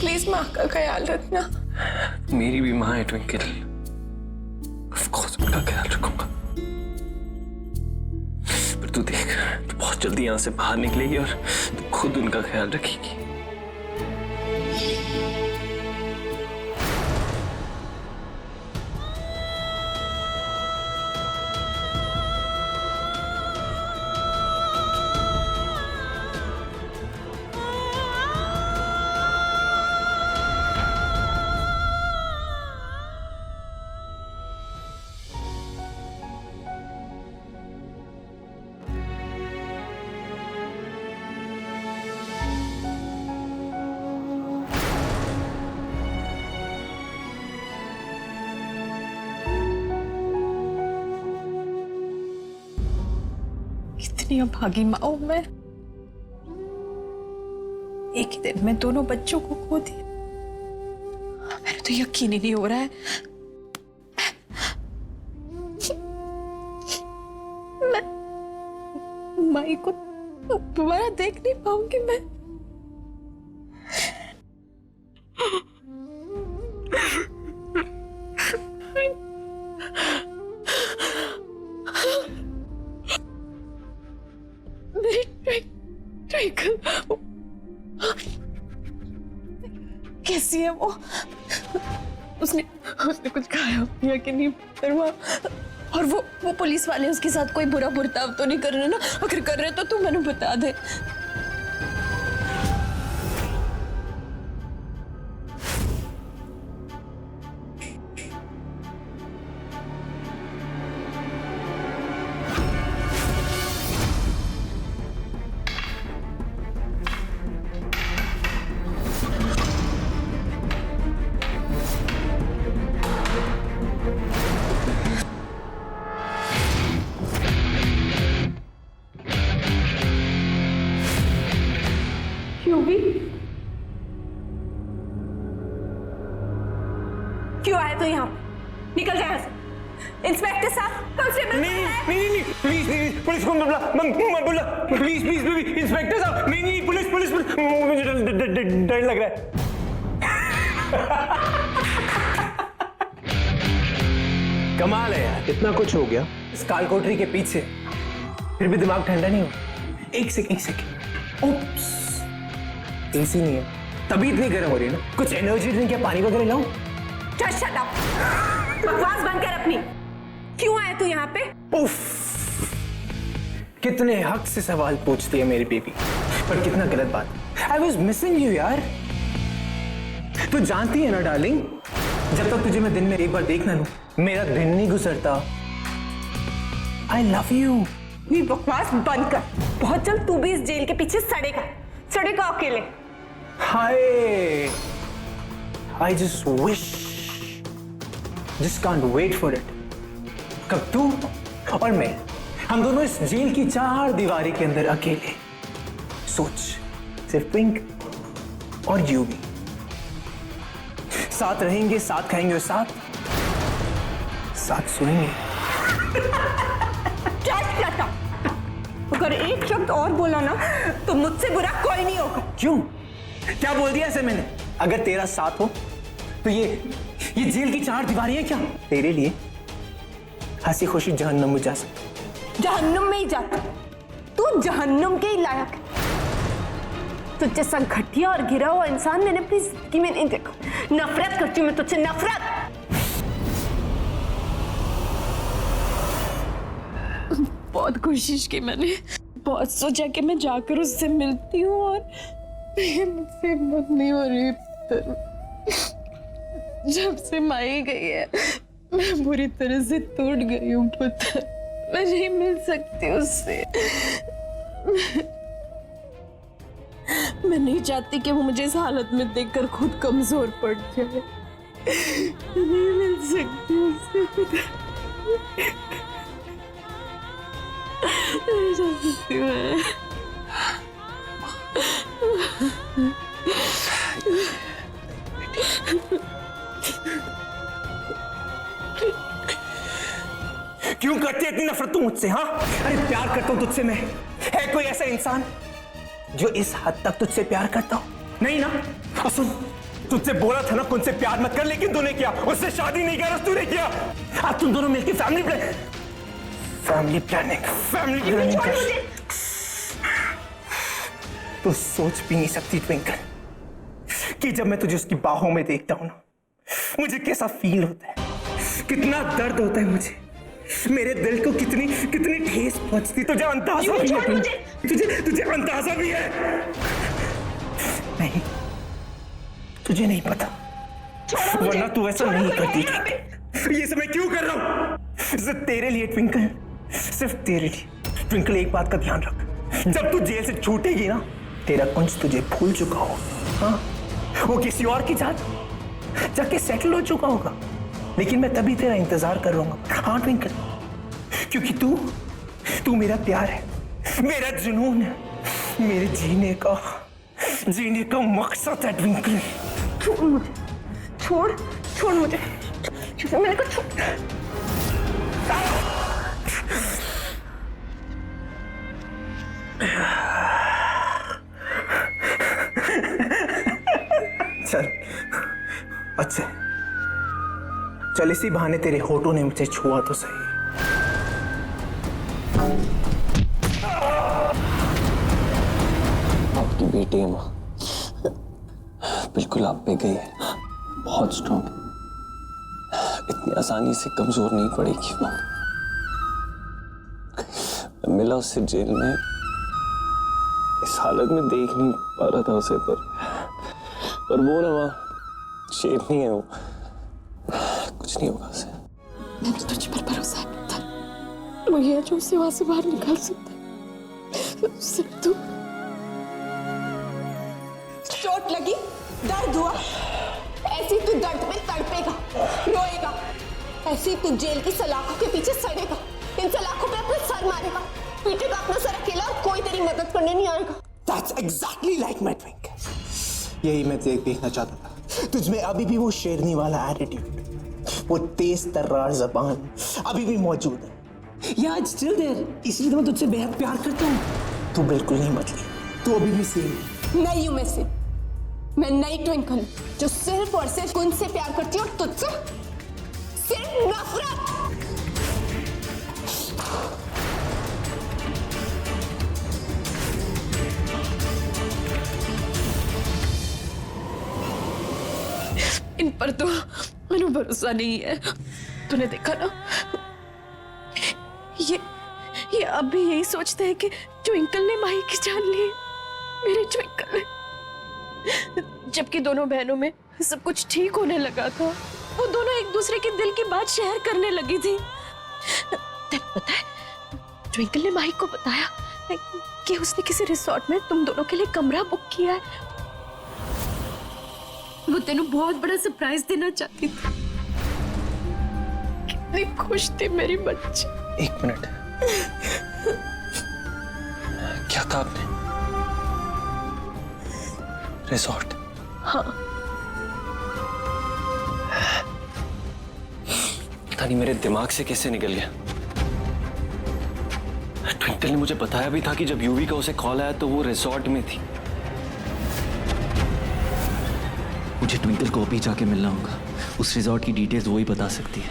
Please माँ का ख्याल रखना। मेरी भी माँ है ट्विंकल, ऑफ कोर्स उनका ख्याल रखूंगा। पर तू देख, तू बहुत जल्दी यहाँ से बाहर निकलेगी और तू खुद उनका ख्याल रखेगी। इतनी अभागी माँ हूं मैं। एक ही दिन में दोनों बच्चों को खो दिया। मेरे तो यकीन ही नहीं हो रहा है मैं माई को दोबारा देख नहीं पाऊंगी मैं। कैसी है वो? उसने कुछ खाया पिया कि नहीं परवाह? और वो पुलिस वाले उसके साथ कोई बुरा बर्ताव तो नहीं कर रहे ना? अगर कर रहे तो तू मैंने बता दे। क्यों आए तो यहाँ? निकल जाए से। इंस्पेक्टर साहब, कांस्टेबल। नहीं, प्लीज पुलिस को मत बुला, प्लीज इंस्पेक्टर साहब, नहीं पुलिस, मुझे डर लग रहा है। कमाल है यार, इतना कुछ हो गया इस कालकोठरी के पीछे, फिर भी दिमाग ठंडा नहीं हुआ। एक सेकंड, ओप्स, एसी नहीं है तभी इतनी गर्म हो रही है ना। कुछ एनर्जी ड्रिंक या पानी वगैरह लाऊं? Just shut up! बकवास बंद कर अपनी। क्यों आया तू यहाँ पे? उफ, कितने हक से सवाल पूछती है मेरी बेबी, पर कितना गलत बात। I was missing you यार। तू जानती है ना डार्लिंग, जब तक तुझे मैं दिन में एक बार देख ना लूं, मेरा दिन नहीं गुजरता। I love you। ये बकवास बंद कर। बहुत जल्द तू भी इस जेल के पीछे सड़ेगा अकेले। हाय, I just wish, just can't wait for it। कब तू और मैं, हम दोनों इस जेल की 4 दीवारी के अंदर अकेले, सोच, सिर्फ पिंक और यू भी साथ रहेंगे, साथ खाएंगे और साथ सोएंगे। अगर एक शब्द और बोला ना तो मुझसे बुरा कोई नहीं होगा। क्यों? क्या बोल दिया ऐसे मैंने? अगर तेरा साथ हो तो ये जेल की 4 दीवारी है क्या तेरे लिए हंसी खुशी जहन्नुम में जा सकती। जहन्नुम में ही जाता, तू जहन्नुम के ही लायक। तुझ जैसा घटिया और गिरा हुआ इंसान मैंने अपनी जिंदगी में नहीं देखा। नफरत करती हूँ मैं तुझसे, नफरत। बहुत कोशिश की मैंने, बहुत सोचा कि मैं जाकर उससे मिलती हूँ और मुझसे हिम्मत नहीं हो रही। जब से माई गई है मैं बुरी तरह से टूट गई हूँ पुत्र। मैं नहीं मिल सकती उससे। मैं नहीं चाहती कि वो मुझे इस हालत में देखकर खुद कमजोर पड़ जाए। नहीं मिल सकती उससे। नहीं जा सकती मैं। क्यों करती है इतनी नफरत तू मुझसे? हाँ, अरे प्यार करता हूं तुझसे मैं। है कोई ऐसा इंसान जो इस हद तक तुझसे प्यार करता हो? नहीं ना। सुन, तुझसे बोला था ना उनसे प्यार मत कर, लेकिन तूने किया। उससे शादी नहीं कर, तूने किया। आज तुम दोनों मिलकर फैमिली प्लानिंग कर। तू सोच भी नहीं सकती ट्विंकल कि जब मैं तुझे उसकी बाहों में देखता हूं ना, मुझे कैसा फील होता है, कितना दर्द होता है मुझे, मेरे दिल को कितनी कितनी ठेस पहुंचती। तुझे अंदाजा भी है, तुझे अंदाजा भी है। नहीं, तुझे नहीं पता, वरना तू ऐसा नहीं करती। ये सब मैं क्यों कर रहा हूं? सिर्फ तेरे लिए ट्विंकल, सिर्फ तेरे लिए। ट्विंकल, एक बात का ध्यान रख, जब तू जेल से छूटेगी ना, तेरा कुंज तुझे भूल चुका होगा। हाँ, वो किसी और की जाके सेटल हो चुका होगा, लेकिन मैं तभी तेरा इंतजार कर रहा हूँ। हाँ ट्विंकल, क्योंकि तू मेरा प्यार है, मेरा जुनून है, मेरे जीने का मकसद है ट्विंकल। छोड़ मुझे, मैंने कहा छोड़। चल, अच्छा चल, इसी बहाने तेरे होठों ने मुझे छुआ तो सही। आपकी बेटी है माँ, बिल्कुल आप पे गई है, बहुत स्ट्रॉन्ग, इतनी आसानी से कमजोर नहीं पड़ेगी वो। मैं मिला उससे जेल में, इस हालत में देख नहीं पा रहा था उसे, पर वो ना माँ, शेर नहीं है वो, कुछ नहीं होगा उसे। मुझे तुझ पर भरोसा था, वो ये जो उसे वहां से बाहर निकाल सकता, सिर्फ तू। चोट लगी, दर्द हुआ, ऐसी तू दर्द में तड़पेगा, रोएगा, ऐसी तू जेल की सलाखों के पीछे सड़ेगा, इन सलाखों पे अपना सर मारेगा, पीटेगा अपना सर अकेला, और कोई तेरी मदद करने नहीं आएगा। That's exactly like my Twinkle. यही मैं देखना चाहता था, तुझमें अभी भी वो शेरनी वाला एटीट्यूड, वो तेज तर्रार जबान अभी भी मौजूद है। या it's still there, इसलिए तो मैं तुझसे बेहद प्यार करता हूँ। तू बिल्कुल नहीं बदली, तू अभी भी सेम। नहीं हूं मैं नई ट्विंकल हूं, जो सिर्फ और सिर्फ कुंज से प्यार करती है, और तुझसे सिर्फ नफरत। इन पर तो मैंने भरोसा नहीं है। तूने देखा ना, ये अब भी यही सोचते हैं कि ट्विंकल ने माही की जान ली, मेरे ट्विंकल ने। जबकि दोनों बहनों में सब कुछ ठीक होने लगा था, वो दोनों एक दूसरे के दिल की बात शेयर करने लगी थी। तेरे पता है, ट्विंकल ने माही को बताया कि उसने किसी रिसोर्ट में तुम दोनों के लिए कमरा बुक किया है। वो तेनू बहुत बड़ा सरप्राइज देना चाहती थी। कितनी खुश थी मेरी बच्ची। एक मिनट, क्या कहा आपने? रिसोर्ट? हाँ, पता नहीं मेरे दिमाग से कैसे निकल गया। ट्विंकल ने मुझे बताया भी था कि जब यूवी का उसे कॉल आया तो वो रिसोर्ट में थी। मुझे ट्विंकल को अभी जाके मिलना होगा, उस रिसोर्ट की डिटेल्स वो ही बता सकती है।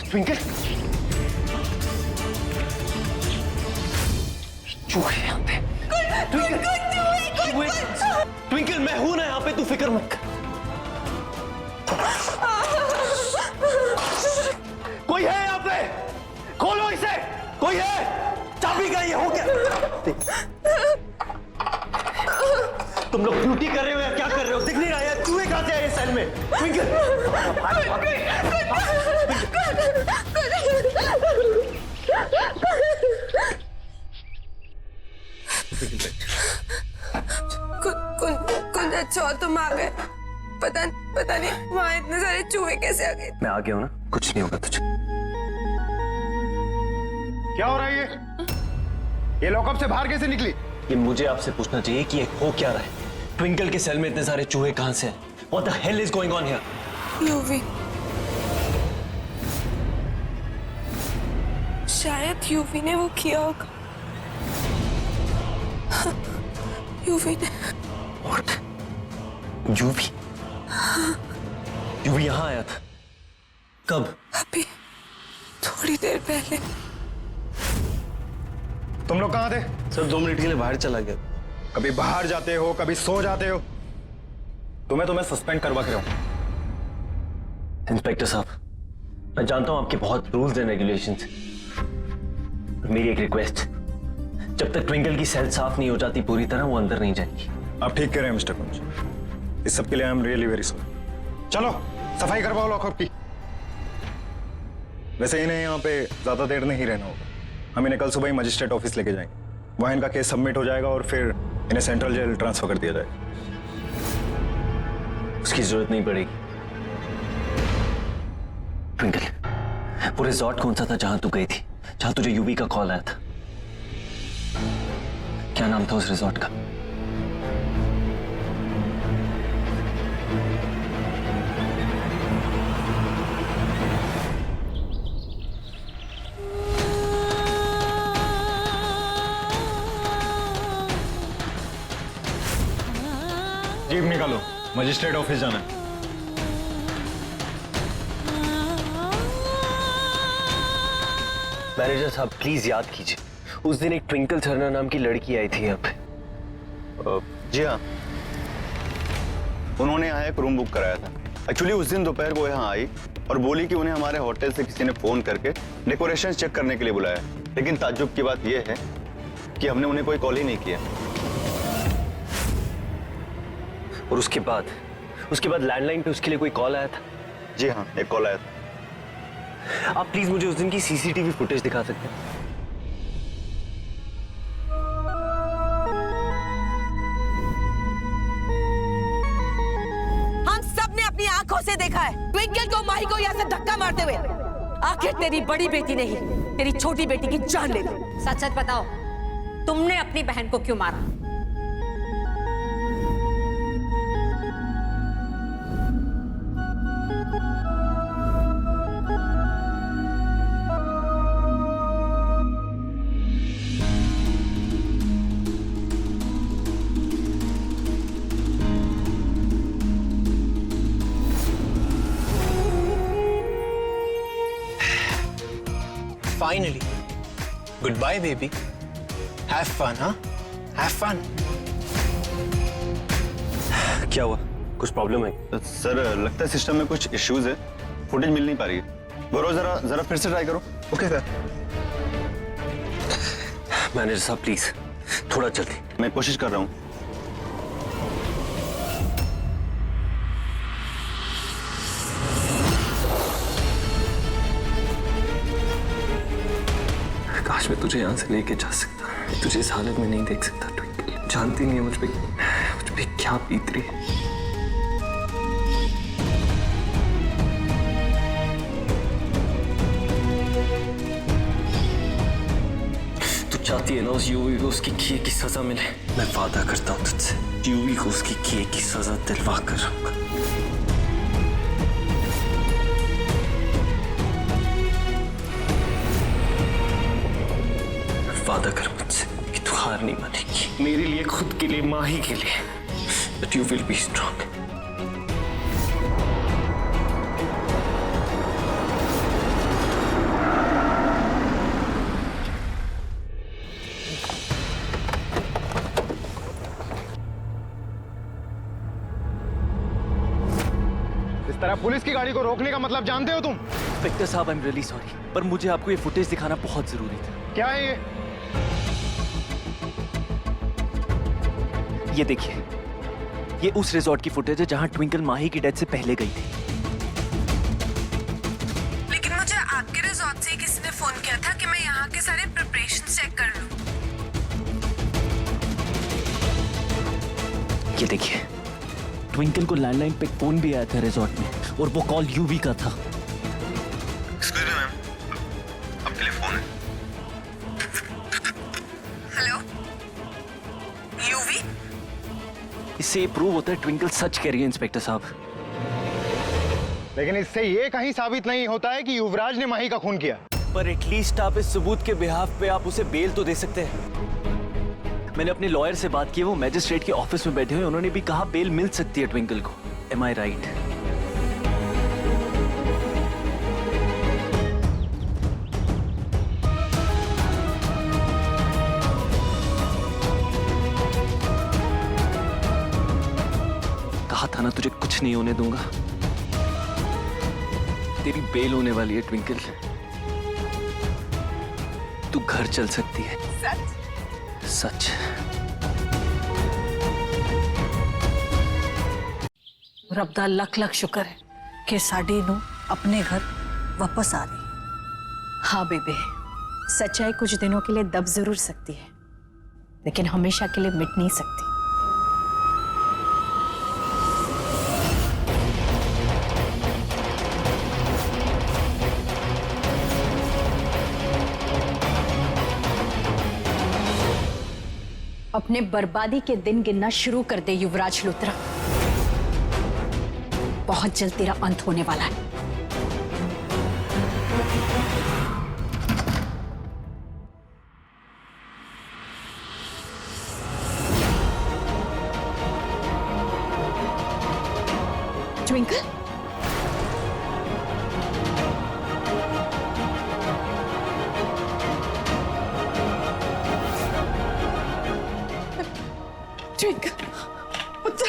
ट्विंकल, चूहे यहाँ पे। ट्विंकल, मैं हूं ना यहाँ पे, तू फिक्र मत कर। कोई है यहाँ पे? खोलो इसे, कोई है? चाबी का ये हो गया। तुम लोग ड्यूटी कर रहे हो या क्या? कर रहे हो? दिख नहीं रहा है? चूहे कहां से आए सेल में? ट्विंकल! कुछ अच्छा हो तुम आ गए। पता नहीं वहां इतने सारे चूहे कैसे आ गए। मैं आ गया हूं ना, कुछ नहीं होगा तुझे। क्या हो रहा है ये लॉकअप से बाहर कैसे निकली? ये मुझे आपसे पूछना चाहिए कि ये हो क्या रहा है? ट्विंकल के सेल में इतने सारे चूहे कहां से हैं? What the hell is going on here? UV, शायद यूवी ने वो किया होगा। यूवी ने। What? यूवी? यूवी यहां आया था? कब? अभी थोड़ी देर पहले। तुम लोग कहाँ थे? सर 2 मिनट के लिए बाहर चला गया। कभी बाहर जाते हो, कभी सो जाते हो। तुम्हें सस्पेंड करवा के रहूं। इंस्पेक्टर साहब, मैं जानता हूं आपके बहुत रूल्स एंड रेगुलेशंस। मेरी एक रिक्वेस्ट, जब तक ट्विंकल की सेल साफ नहीं हो जाती पूरी तरह, वो अंदर नहीं जाएगी। आप ठीक कह रहे हैं मिस्टर कुंज। इस सब के लिए I am really very sorry. चलो सफाई करवाओ लॉकअप की। वैसे इन्हें यहाँ पे ज्यादा देर नहीं रहना होगा। हम इन्हें कल सुबह ही मजिस्ट्रेट ऑफिस लेके जाएंगे। वहां इनका केस सबमिट हो जाएगा और फिर इन्हें सेंट्रल जेल ट्रांसफर कर दिया जाएगा। उसकी जरूरत नहीं पड़ेगी। ट्विंकल, वो रिजॉर्ट कौन सा था जहां तू गई थी, जहां तुझे यूवी का कॉल आया था? क्या नाम था उस रिजॉर्ट का? जीप निकालो, मजिस्ट्रेट ऑफिस जाना है। मैनेजर साहब प्लीज याद कीजिए, उस दिन एक ट्विंकल टर्नर नाम की लड़की आई थी यहाँ पे। जी हाँ, उन्होंने यहाँ एक रूम बुक कराया था। एक्चुअली उस दिन दोपहर को यहाँ आई और बोली कि उन्हें हमारे होटल से किसी ने फोन करके डेकोरेशन चेक करने के लिए बुलाया। लेकिन ताज्जुब की बात यह है कि हमने उन्हें कोई कॉल ही नहीं किया। और उसके बाद लैंडलाइन पे उसके लिए कोई कॉल आया था? जी हाँ, एक कॉल आया था। आप प्लीज मुझे उस दिन की सीसीटीवी फुटेज दिखा सकते हैं? हम सब ने अपनी आंखों से देखा है ट्विंकल को, माही को यहाँ से धक्का मारते हुए। आखिर तेरी बड़ी बेटी ने ही तेरी छोटी बेटी की जान ले ली। सच सच बताओ, तुमने अपनी बहन को क्यों मारा? Finally. Goodbye, baby. Have fun, huh? Have fun. क्या हुआ? कुछ प्रॉब्लम है? सर लगता है सिस्टम में कुछ इश्यूज है, फुटेज मिल नहीं पा रही है। गौरव जरा फिर से ट्राई करो। Okay sir. मैनेजर साहब प्लीज थोड़ा जल्दी। मैं कोशिश कर रहा हूँ। काश मैं तुझे यहाँ से लेके जा सकता, तुझे इस हालत में नहीं देख सकता। ट्विंकल जानती नहीं है मुझ पे क्या बीत रही है। तू चाहती है ना उस यूवी को उसकी किए की सजा मिले? मैं वादा करता हूँ तुझसे, यूवी को उसकी किए की सजा दिलवा कर रहूंगा। वादा कर मुझसे कि तू हार नहीं मानेगी, मेरे लिए, खुद के लिए, माही के लिए। But you will be strong. इस तरह पुलिस की गाड़ी को रोकने का मतलब जानते हो तुम? इंस्पेक्टर साहब, आई एम रियली सॉरी, पर मुझे आपको ये फुटेज दिखाना बहुत जरूरी था। क्या है ये देखिए, ये उस रिजॉर्ट की फुटेज है जहां ट्विंकल माही की डेथ से पहले गई थी। लेकिन मुझे आपके रिजॉर्ट से किसी ने फोन किया था कि मैं यहाँ के सारे प्रिपरेशन चेक कर लूँ। ये देखिए, ट्विंकल को लैंडलाइन पे फोन भी आया था रिजॉर्ट में और वो कॉल यूवी का था। एक्सक्यूज मी मैम, आपके लिए फोन है। Hello, UV? इससे ये प्रूव होता है ट्विंकल सच कह रही है इंस्पेक्टर साहब। लेकिन इससे ये कहीं साबित नहीं होता है कि युवराज ने माही का खून किया। पर एटलीस्ट आप इस सबूत के बिहाफ पे आप उसे बेल तो दे सकते हैं। मैंने अपने लॉयर से बात की, वो मैजिस्ट्रेट के ऑफिस में बैठे हुए, उन्होंने भी कहा बेल मिल सकती है ट्विंकल को। एम आई राइट? कहा था ना तुझे कुछ नहीं होने दूंगा। तेरी बेल होने वाली है ट्विंकल, तू घर चल सकती है। सच? सच। रब दा लख लख शुक्र है कि साडी नू अपने घर वापस आ रही। हाँ बेबे, सच्चाई कुछ दिनों के लिए दब जरूर सकती है, लेकिन हमेशा के लिए मिट नहीं सकती। अपने बर्बादी के दिन गिनना शुरू कर दे युवराज लुत्रा। बहुत जल्द तेरा अंत होने वाला है। ट्विंकल, ट्विंकल, पुत्र।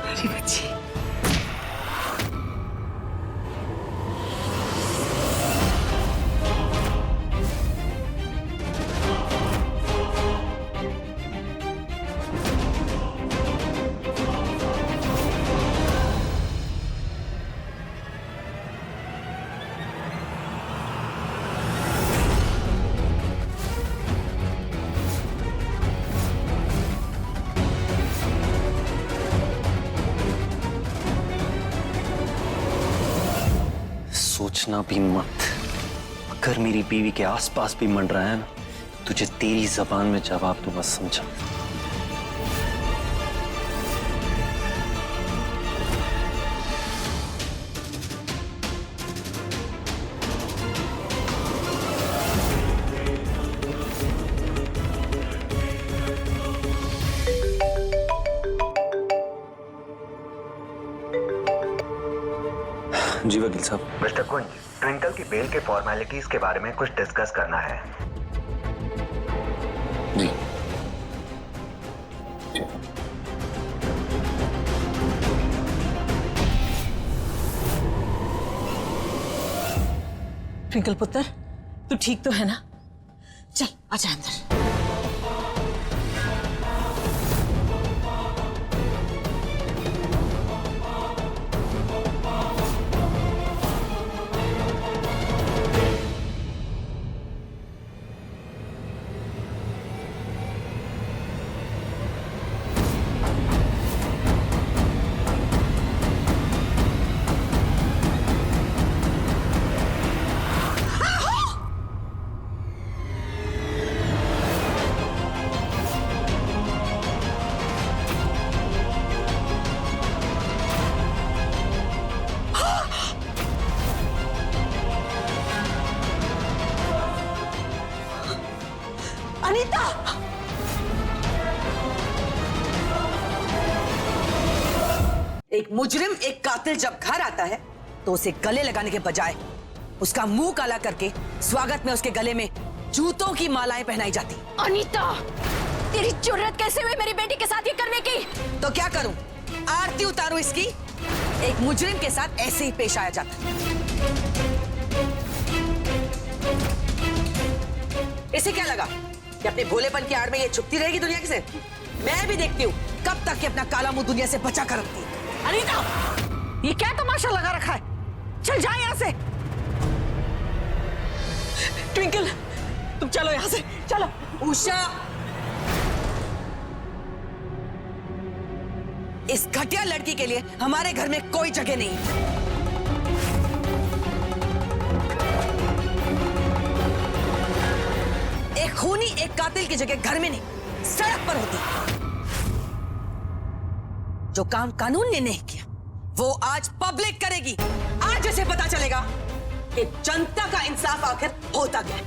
मेरी बच्ची। सोचना भी मत, अगर मेरी बीवी के आसपास भी मंड रहा है ना, तुझे तेरी जबान में जवाब दूंगा, समझा? जी वकील साहब। मिस्टर कुंज, ट्विंकल की बेल के फॉर्मेलिटीज के बारे में कुछ डिस्कस करना है। जी। ट्विंकल पुत्र, तू ठीक तो है ना? चल आजा अंदर। अनीता! एक मुजरिम, एक कातिल जब घर आता है तो उसे गले लगाने के बजाय उसका मुंह काला करके स्वागत में उसके गले में जूतों की मालाएं पहनाई जाती। अनीता, तेरी जुर्रत कैसे हुई मेरी बेटी के साथ ये करने की? तो क्या करूं? आरती उतारूं इसकी? एक मुजरिम के साथ ऐसे ही पेश आया जाता है। इसे क्या लगा कि अपने भोलेपन की आड़ में ये छुपती रहेगी दुनिया से? मैं भी देखती हूँ कब तक ये अपना काला मुंह दुनिया से बचा कर रखती है। अनीता, ये क्या तमाशा लगा रखा है? चल जा यहाँ से। ट्विंकल, तुम चलो यहाँ से, चलो। उषा, इस घटिया लड़की के लिए हमारे घर में कोई जगह नहीं। एक खूनी, एक कातिल की जगह घर में नहीं, सड़क पर होती। जो काम कानून ने नहीं किया वो आज पब्लिक करेगी। आज इसे पता चलेगा कि जनता का इंसाफ आखिर होता क्या है।